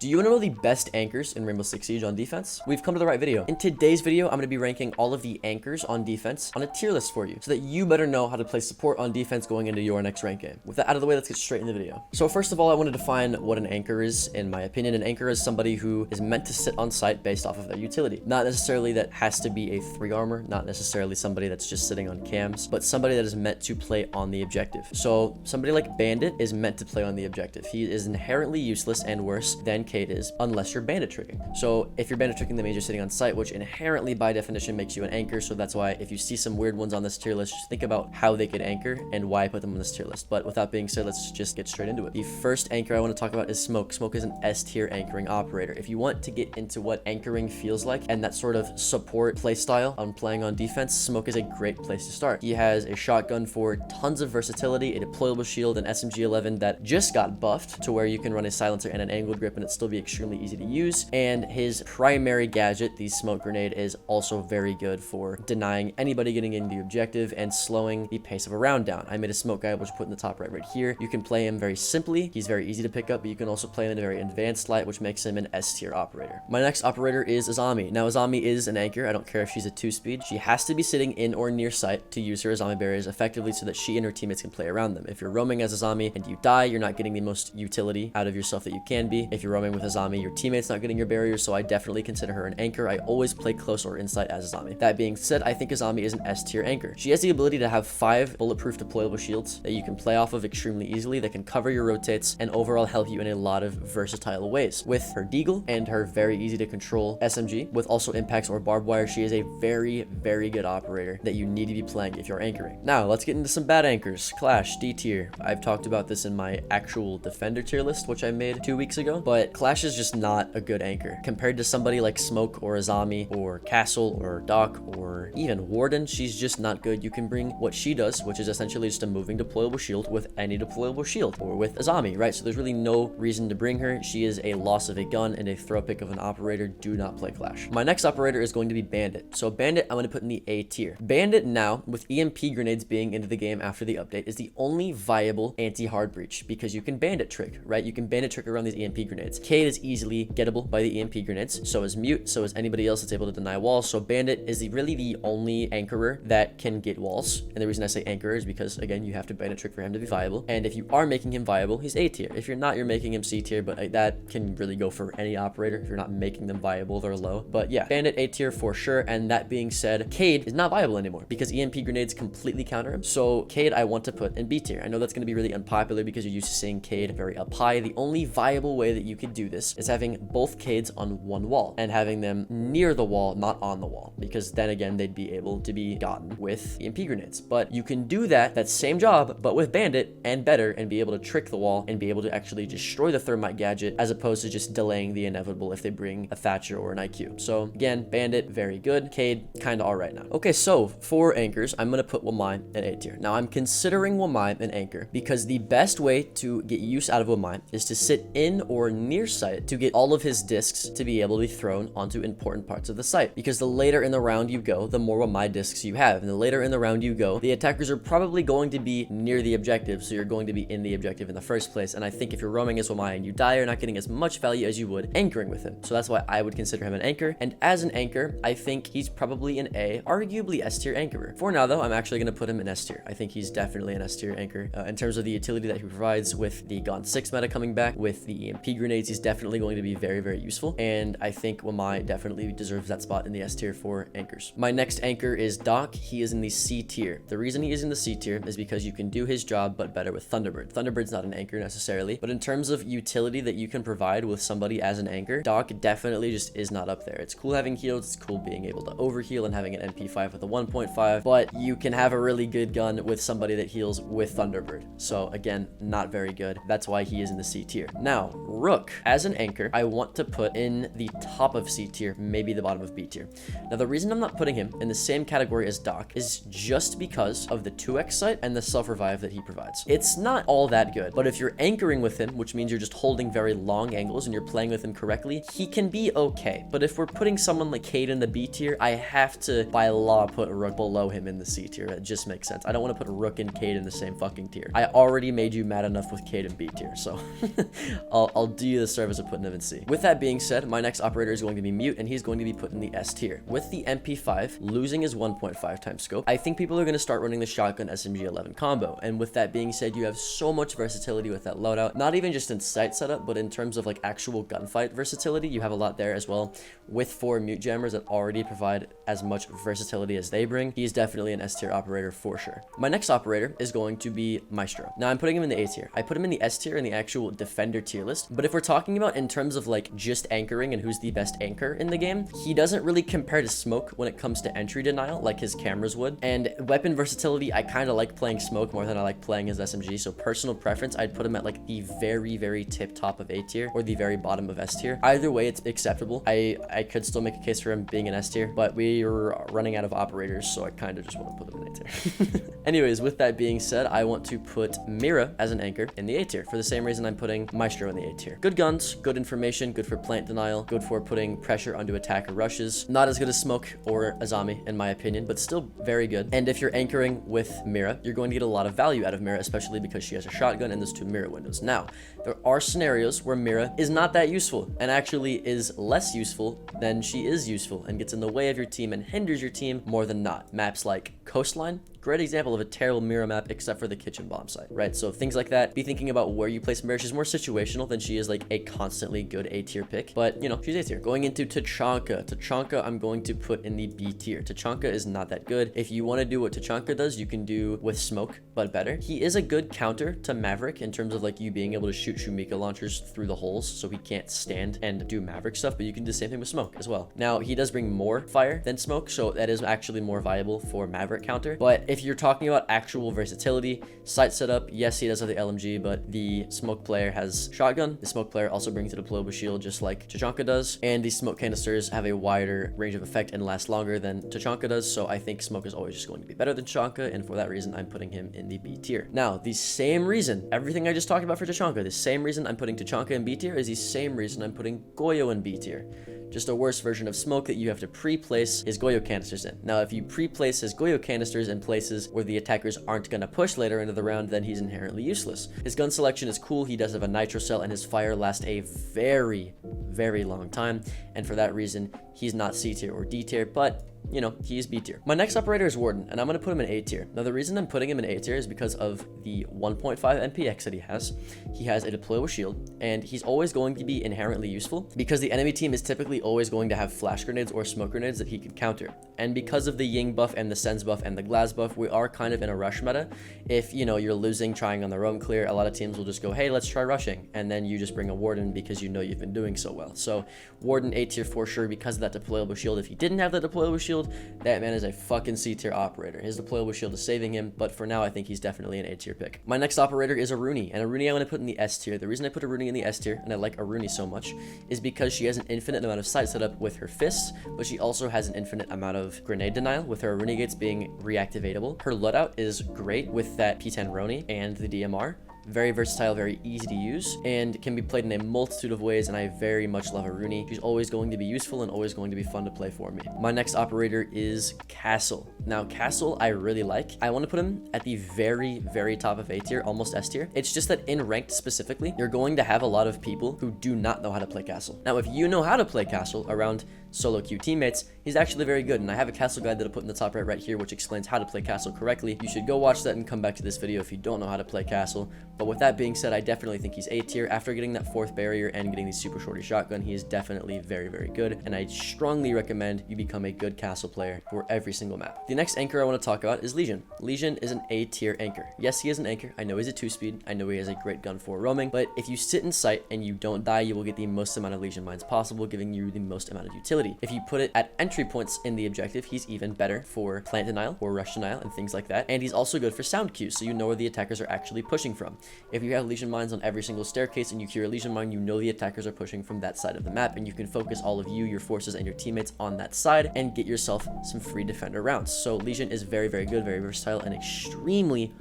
Do you want to know the best anchors in Rainbow Six Siege on defense? We've come to the right video. In today's video, I'm going to be ranking all of the anchors on defense on a tier list for you so that you better know how to play support on defense going into your next rank game. With that out of the way, let's get straight into the video. So first of all, I want to define what an anchor is. In my opinion, an anchor is somebody who is meant to sit on site based off of their utility. Not necessarily that has to be a 3 armor, not necessarily somebody that's just sitting on cams, but somebody that is meant to play on the objective. So somebody like Bandit is meant to play on the objective. He is inherently useless and worse than Cade is, unless you're bandit tricking. So if you're bandit tricking, that means you're sitting on site, which inherently by definition makes you an anchor. So that's why if you see some weird ones on this tier list, just think about how they could anchor and why I put them on this tier list. But with that being said, let's just get straight into it. The first anchor I want to talk about is Smoke. Smoke is an S tier anchoring operator. If you want to get into what anchoring feels like and that sort of support playstyle on playing on defense, Smoke is a great place to start. He has a shotgun for tons of versatility, a deployable shield, an SMG-11 that just got buffed to where you can run a silencer and an angled grip and it still be extremely easy to use. And his primary gadget, the smoke grenade, is also very good for denying anybody getting into the objective and slowing the pace of a round down. I made a smoke guy, which I put in the top right here. You can play him very simply. He's very easy to pick up, but you can also play him in a very advanced light, which makes him an S tier operator. My next operator is Azami. Now, Azami is an anchor. I don't care if she's a 2-speed. She has to be sitting in or near sight to use her Azami barriers effectively so that she and her teammates can play around them. If you're roaming as Azami and you die, you're not getting the most utility out of yourself that you can be. If you're roaming with Azami, your teammate's not getting your barriers, so I definitely consider her an anchor. I always play close or inside as Azami. That being said, I think Azami is an S tier anchor. She has the ability to have 5 bulletproof deployable shields that you can play off of extremely easily, that can cover your rotates and overall help you in a lot of versatile ways. With her deagle and her very easy to control SMG, with also impacts or barbed wire, she is a very, very good operator that you need to be playing if you're anchoring. Now, let's get into some bad anchors. Clash, D tier. I've talked about this in my actual defender tier list, which I made 2 weeks ago, but Clash is just not a good anchor. Compared to somebody like Smoke or Azami or Castle or Doc or even Warden, she's just not good. You can bring what she does, which is essentially just a moving deployable shield with any deployable shield, or with Azami, right? So there's really no reason to bring her. She is a loss of a gun and a throw pick of an operator. Do not play Clash. My next operator is going to be Bandit. So Bandit, I'm going to put in the A tier. Bandit now, with EMP grenades being into the game after the update, is the only viable anti-hard breach because you can bandit trick, right? You can bandit trick around these EMP grenades. Cade is easily gettable by the EMP grenades. So is Mute. So is anybody else that's able to deny walls. So Bandit is really the only anchorer that can get walls. And the reason I say anchorer is because, again, you have to bandit trick for him to be viable. And if you are making him viable, he's A tier. If you're not, you're making him C tier, but that can really go for any operator. If you're not making them viable, they're low. But yeah, Bandit A tier for sure. And that being said, Cade is not viable anymore because EMP grenades completely counter him. So Cade, I want to put in B tier. I know that's going to be really unpopular because you're used to seeing Cade very up high. The only viable way that you could do this is having both Cades on one wall and having them near the wall, not on the wall, because then again, they'd be able to be gotten with EMP grenades. But you can do that same job, but with Bandit and better, and be able to trick the wall and be able to actually destroy the thermite gadget as opposed to just delaying the inevitable if they bring a Thatcher or an IQ. So again, Bandit, very good. Cade, kind of all right now. Okay, so for anchors, I'm going to put Wamai at A tier. Now, I'm considering Wamai an anchor because the best way to get use out of Wamai is to sit in or near site to get all of his discs to be able to be thrown onto important parts of the site. Because the later in the round you go, the more Wamai discs you have. And the later in the round you go, the attackers are probably going to be near the objective, so you're going to be in the objective in the first place. And I think if you're roaming as Wamai and you die, you're not getting as much value as you would anchoring with him. So that's why I would consider him an anchor. And as an anchor, I think he's probably an A, arguably S tier anchorer. For now though, I'm actually going to put him in S tier. I think he's definitely an S tier anchor. In terms of the utility that he provides with the Gaunt 6 meta coming back, with the EMP grenades, he's definitely going to be very, very useful. And I think Wamai definitely deserves that spot in the S tier for anchors. My next anchor is Doc. He is in the C tier. The reason he is in the C tier is because you can do his job, but better with Thunderbird. Thunderbird's not an anchor necessarily, but in terms of utility that you can provide with somebody as an anchor, Doc definitely just is not up there. It's cool having heals, it's cool being able to overheal and having an MP5 with a 1.5, but you can have a really good gun with somebody that heals with Thunderbird. So again, not very good. That's why he is in the C tier. Now, Rook, as an anchor, I want to put in the top of C tier, maybe the bottom of B tier. Now, the reason I'm not putting him in the same category as Doc is just because of the 2x sight and the self-revive that he provides. It's not all that good, but if you're anchoring with him, which means you're just holding very long angles and you're playing with him correctly, he can be okay. But if we're putting someone like Cade in the B tier, I have to, by law, put Rook below him in the C tier. It just makes sense. I don't want to put Rook and Cade in the same fucking tier. I already made you mad enough with Cade and B tier, so I'll do you the serve as a put in C. With that being said, my next operator is going to be Mute, and he's going to be put in the S tier. With the MP5 losing his 1.5 times scope, I think people are going to start running the shotgun SMG 11 combo. And with that being said, you have so much versatility with that loadout, not even just in sight setup, but in terms of like actual gunfight versatility, you have a lot there as well. With 4 mute jammers that already provide as much versatility as they bring, he's definitely an S tier operator for sure. My next operator is going to be Maestro. Now I'm putting him in the A tier. I put him in the S tier in the actual defender tier list, but if we're talking about in terms of like just anchoring and who's the best anchor in the game, he doesn't really compare to Smoke when it comes to entry denial like his cameras would. And weapon versatility, I kind of like playing Smoke more than I like playing his SMG, so personal preference, I'd put him at like the very tip top of A tier or the very bottom of S tier. Either way, it's acceptable. I could still make a case for him being an S tier, but we are running out of operators, so I kind of just want to put him in A tier. Anyways, with that being said, I want to put Mira as an anchor in the A tier for the same reason I'm putting Maestro in the A tier. Good guns, good information, good for plant denial, good for putting pressure onto attacker rushes. Not as good as Smoke or Azami in my opinion, but still very good. And if you're anchoring with Mira, you're going to get a lot of value out of Mira, especially because she has a shotgun and there's 2 Mira windows. Now, there are scenarios where Mira is not that useful and actually is less useful than she is useful and gets in the way of your team and hinders your team more than not. Maps like Coastline, great example of a terrible Mira map except for the kitchen bomb site, right? So things like that, be thinking about where you place Mira. She's more situational than she is like a constantly good A tier pick, but you know, she's A tier. Going into Tachanka, I'm going to put in the B tier. Tachanka is not that good. If you want to do what Tachanka does, you can do with Smoke, but better. He is a good counter to Maverick in terms of like you being able to shoot Shumika launchers through the holes, so he can't stand and do Maverick stuff, but you can do the same thing with Smoke as well. Now, he does bring more fire than Smoke, so that is actually more viable for Maverick counter, but if you're talking about actual versatility, sight setup, yes, he does have the LMG, but the Smoke player has shotgun. The Smoke player also brings a deployable shield just like Tachanka does, and the Smoke canisters have a wider range of effect and last longer than Tachanka does, so I think Smoke is always just going to be better than Tachanka, and for that reason, I'm putting him in the B tier. Now, the same reason, everything I just talked about for Tachanka, the same reason I'm putting Tachanka in B tier is the same reason I'm putting Goyo in B tier. Just a worse version of Smoke that you have to pre-place his Goyo canisters in. Now, if you pre-place his Goyo canisters in places where the attackers aren't going to push later into the round, then he's inherently useless. His gun selection is cool, he does have a nitro cell, and his fire lasts a very long time, and for that reason, he's not C tier or D tier, but you know, he is B tier. My next operator is Warden, and I'm going to put him in A tier. Now, the reason I'm putting him in A tier is because of the 1.5 MPX that he has. He has a deployable shield, and he's always going to be inherently useful because the enemy team is typically always going to have flash grenades or smoke grenades that he could counter. And because of the Ying buff and the Sense buff and the Glass buff, we are kind of in a rush meta. If, you know, you're losing trying on the roam clear, a lot of teams will just go, hey, let's try rushing. And then you just bring a Warden because you know you've been doing so well. So Warden A tier for sure because of that deployable shield. If he didn't have that deployable shield, that man is a fucking C tier operator. His deployable shield is saving him, but for now, I think he's definitely an A tier pick. My next operator is Aruni, and Aruni I want to put in the S tier. The reason I put Aruni in the S tier, and I like Aruni so much, is because she has an infinite amount of sight setup with her fists, but she also has an infinite amount of grenade denial with her Aruni gates being reactivatable. Her loadout is great with that P10 Roni and the DMR. Very versatile, very easy to use, and can be played in a multitude of ways, and I very much love Aruni. She's always going to be useful and always going to be fun to play for me. My next operator is Castle. Now, Castle I really like. I want to put him at the very top of A tier, almost S tier. It's just that in ranked specifically, you're going to have a lot of people who do not know how to play Castle. Now, if you know how to play Castle around solo queue teammates, he's actually very good, and I have a Castle guide that I'll put in the top right here, which explains how to play Castle correctly. You should go watch that and come back to this video if you don't know how to play Castle. But with that being said, I definitely think he's A tier. After getting that 4th barrier and getting the super shorty shotgun, he is definitely very good, and I strongly recommend you become a good Castle player for every single map. The next anchor I want to talk about is Lesion. Lesion is an A tier anchor. Yes, he is an anchor. I know he's a 2-speed. I know he has a great gun for roaming, but if you sit in sight and you don't die, you will get the most amount of Lesion mines possible, giving you the most amount of utility. If you put it at entry points in the objective, he's even better for plant denial or rush denial and things like that, and he's also good for sound cues, so you know where the attackers are actually pushing from. If you have Lesion mines on every single staircase and you hear a Lesion mine, you know the attackers are pushing from that side of the map, and you can focus all of you, your forces, and your teammates on that side and get yourself some free defender rounds. So Lesion is very good, very versatile, and extremely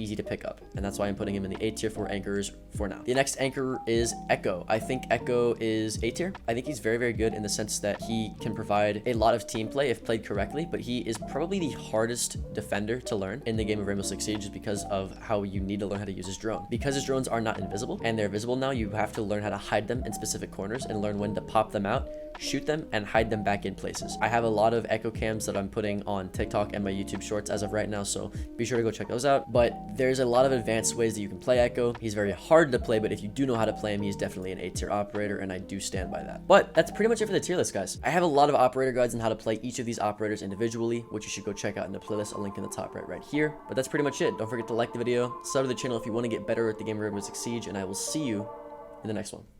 easy to pick up, and that's why I'm putting him in the A tier for anchors for now. The next anchor is Echo. I think Echo is A tier. I think he's very, very good in the sense that he can provide a lot of team play if played correctly, but he is probably the hardest defender to learn in the game of Rainbow Six Siege just because of how you need to learn how to use his drone. Because his drones are not invisible and they're visible now, you have to learn how to hide them in specific corners and learn when to pop them out, shoot them, and hide them back in places. I have a lot of Echo cams that I'm putting on TikTok and my YouTube shorts as of right now, so be sure to go check those out. But there's a lot of advanced ways that you can play Echo. He's very hard to play, but if you do know how to play him, he's definitely an A tier operator, and I do stand by that. But that's pretty much it for the tier list, guys. I have a lot of operator guides on how to play each of these operators individually, which you should go check out in the playlist. I'll link in the top right here. But that's pretty much it. Don't forget to like the video, sub to the channel if you want to get better at the game of Rainbow Six Siege, and I will see you in the next one.